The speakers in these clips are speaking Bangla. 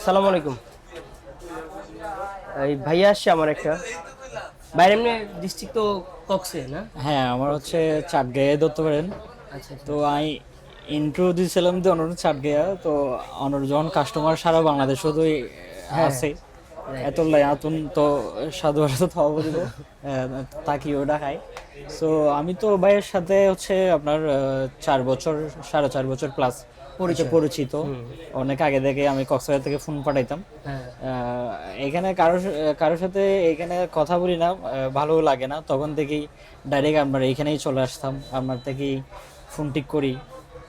আসসালামু আলাইকুম। এই ভাইয়া আসছে আমার একটা বাইরে এমনি ডিস্ট্রিক্ট তো কক্সে না? হ্যাঁ, আমার হচ্ছে চাটগাঁয়ে ধরতে পারেন। আচ্ছা আচ্ছা। তো আমি ইন্ট্রো দিয়েছিলাম যে অনুরোধ চাটগাঁয়া, তো অনুরোধ যখন কাস্টমার সারা বাংলাদেশ শুধুই হ্যাঁ আছে রাইট। এত লায়াতুন তো সাধু তো হবো দিব তাকি ওটা খাই। সো আমি তো ভাইয়ের সাথে হচ্ছে আপনার 4 বছর 4.5 বছর প্লাস হচ্ছে পরিচয়। পরিচিত। হুম। অনেক আগে থেকে আমি কক্সবাজার থেকে ফোন পাঠাইতাম। হ্যাঁ এখানে কারোর সাথে এখানে কথা বলি না, ভালো লাগে না, তখন থেকেই ডাইরেক্ট আমরা এখানেই চলে আসতাম, আপনার থেকেই ফোন ঠিক করি।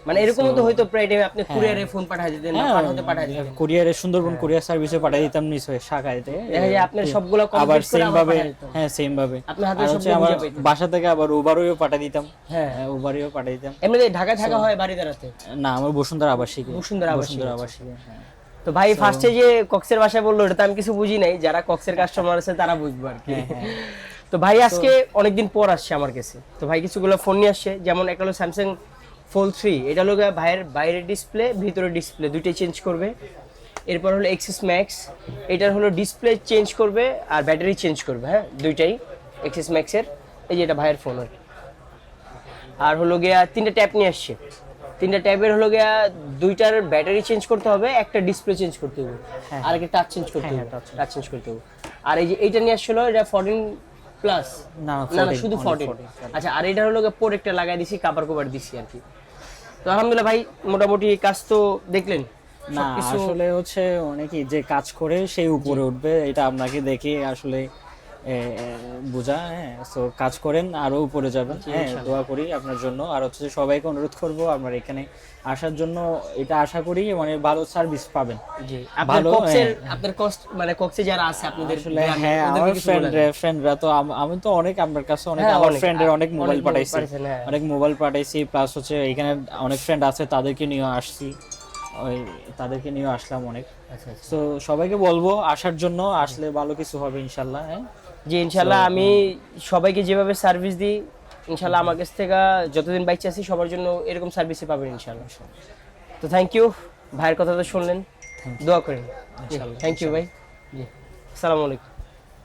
মানে এরকমও তো হয়তো প্রায় টাইমে আপনি হ্যাঁ কুরিয়ারে ফোন পাঠিয়ে দিতেন না হ্যাঁ, পাঠাতে পাঠিয়ে দিতেন। কুরিয়ারে সুন্দরবন কুরিয়ার সার্ভিসে পাঠিয়ে দিতাম নিশ্চয়ই শাখাইতে। দেখা যায় আপনার সবগুলো আবার কমপ্লিট করে সেম আবার ভাবে, পাঠিয়ে দিতেন। হ্যাঁ সেম ভাবে আপনার হাতে আর সব হচ্ছে আমার বুঝে পাইতেন। বাসা থেকে আবার উবারও পাঠিয়ে দিতাম। হ্যাঁ উবারও পাঠিয়ে দিতাম। এমনিতে ঢাকায় থাকা হয় বাড়ি দাঁড়াতে? না, আমার বসুন্ধরা আবাসিকে। বসুন্ধরা আবাসিকে, বসুন্ধরা আচ্ছা। আবাসিকে, হ্যাঁ। তো ভাই ফার্স্টে যে কক্সের ভাষায় বললো এটা তো আমি কিছু বুঝি নাই, যারা কক্সের কাস্টমার আছে তারা বুঝবে আর কি। হ্যাঁ হ্যাঁ তো ভাই আজকে অনেকদিন পর আসছে আমার কাছে, তো ভাই কিছুগুলো ফোন নিয়ে আসছে, যেমন একটা হলো স্যামসাং ফোল্ড 3, এটা হলো ভাইয়ের বাইরের ডিসপ্লে ভিতরের ডিসপ্লে দুইটাই চেঞ্জ করবে। এরপর হলো এক্সিস ম্যাক্স, এটার হলো ডিসপ্লে চেঞ্জ করবে আর ব্যাটারি চেঞ্জ করবে, হ্যাঁ দুইটাই এক্সিস ম্যাক্সের। এই যে এটা ভাইয়ের ফোন আর কি। আর হলো গিয়া তিনটা ট্যাব নিয়ে আসছে, তিনটা ট্যাবের হলো গিয়া দুইটার ব্যাটারি চেঞ্জ করতে হবে, একটা ডিসপ্লে চেঞ্জ করতে হবে, হ্যাঁ, আর একটা টাচ চেঞ্জ করতে হ্যাঁ, হবে, touch টাচ চেঞ্জ করতে হবে। আর এই যে এইটা নিয়ে আসছিল এটা 14 প্লাস, না না না 14, শুধু only 14। 14। আচ্ছা, আর এটা হলো পোর্ট একটা লাগাই দিছি, কভার দিছি আর কি। তো আলহামদুলিল্লাহ ভাই, মোটামুটি কাজ তো দেখলেন না সবকিছু। আসলে হচ্ছে অনেকেই যে কাজ করে সেই উপরে উঠবে, এটা আপনাকে দেখে আসলে বোঝা। হ্যাঁ, সো কাজ করেন আরো উপরে যাবেন। হ্যাঁ, দোয়া করি আপনার জন্য। আর হচ্ছে যে সবাইকে অনুরোধ করব আপনার এখানে আসার জন্য, এটা আশা করি মানে ভালো সার্ভিস পাবেন। জি, আপনার ভালো, কক্সের হ্যাঁ। আপনার কষ্ট মানে কক্সে যারা আছে আপনাদের আসলে গ্রামে, হ্যাঁ, ওদেরকে আমার কিছু বলে দেন। ফ্রেন্ডরা তো আমি তো অনেক আপনার কাছে অনেক হ্যাঁ, আমার অনেক, ফ্রেন্ডের অনেক মোবাইল পাঠাইছি, পাঠাইছেন, হ্যাঁ। অনেক মোবাইল পাঠাইছি, প্লাস হচ্ছে এখানে অনেক ফ্রেন্ড আছে তাদেরকে নিয়ে আসছি, ওই তাদেরকে নিয়ে আসলাম অনেক। আচ্ছা আচ্ছা। তো সবাইকে বলবো আসার জন্য, আসলে ভালো কিছু হবে ইনশাল্লাহ। হ্যাঁ, জি ইনশাল্লাহ, আমি সবাইকে যেভাবে সার্ভিস দিই ইনশাল্লাহ আমার কাছ থেকে যতদিন বাইচে আছি সবার জন্য এরকম সার্ভিসই পাবেন ইনশাল্লাহ। তো থ্যাংক ইউ, ভাইয়ের কথা তো শুনলেন, দোয়া করেন। থ্যাংক ইউ ভাই। জি, আসসালামু আলাইকুম।